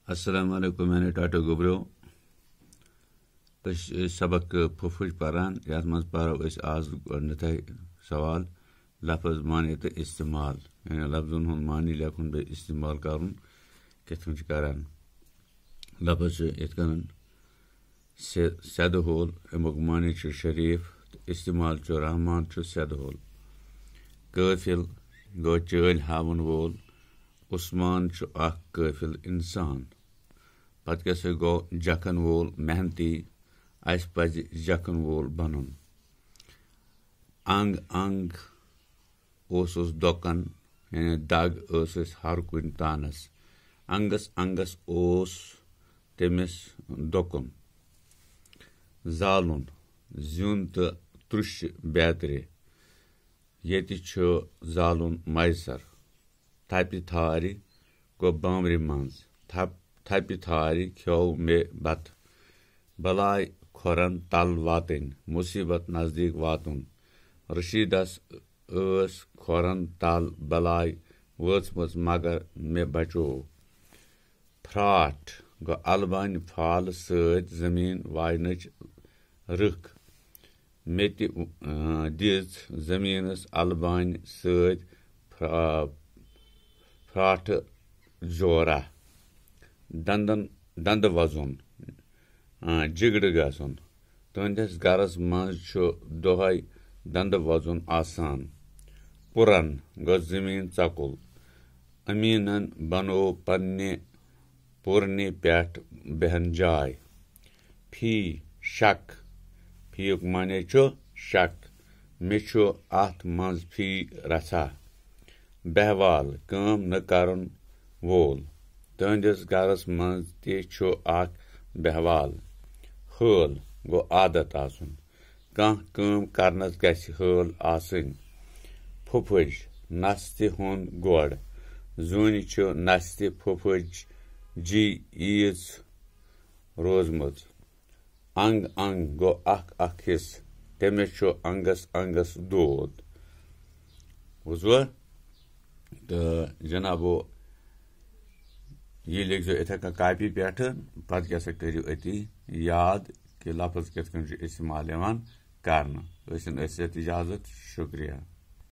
अस्सलाम वालेकुम मैंने टाटो गुब्रो तो सबक फुफुज पारान यात मज पारो आज गए सवाल लफ्ज माने तो इस्तेमाल यानी लफ्जन हुन मानी लेखन बे इस्तेमाल करन कितन करान लफ्ज इतकन सद होल अमुक मानी शरीफ इस्तेमाल रहमान सद होल काफिल गो चल हावन वोल उस्मान काफिल इंसान पत कैसे गो जखन वोल मेहनती अस पज जखन वोल बनन अंग अंग ओस दोकन यानी दग हर कुन तानस अंगस अंगस ओस तमिस दोकुन जालुन जुन तो त्रुश बेतरे ये जालुन मैसर थपि थारी गो बामरि मंज थपि थारी खो मे बत बलाय खोरन तल वातन मुसीबत नजदीक वातुन रशीदस खोरन तल बलाय वचमज मगर मे बचो फ्राट गो अलबन फाल सत जमीन वायनच रख मे दिज जमीनस अलबन सत फ्राट जोरा दंद वजुन जिगड़ गसन तुंदिस गरस मज दोहै दंद वजुन आसान पुरन गो जमीन चकुल अमीनन बनो पन्ने पुरने पेट बहन जाय फी शक फीक माने शक मे अत मज फी रचा बहवाल काम न करन वोल तुंदिस गरस मज ते बहवाल हल गो आदत आसन कह काम करनस गछ हल आसन फुफज नस्ति हुन गोड़ जून नस्ति फुफज जी ईज रोजमज अंग अंग गो अख हिस तमिस अंगस अंगस दोद बुझवा तो जनाबो ये लिखो इथे कापी पे पत क्या करो अति याद कि लफ्ज कित इस्तेमाल कर इजाजत शुक्रिया।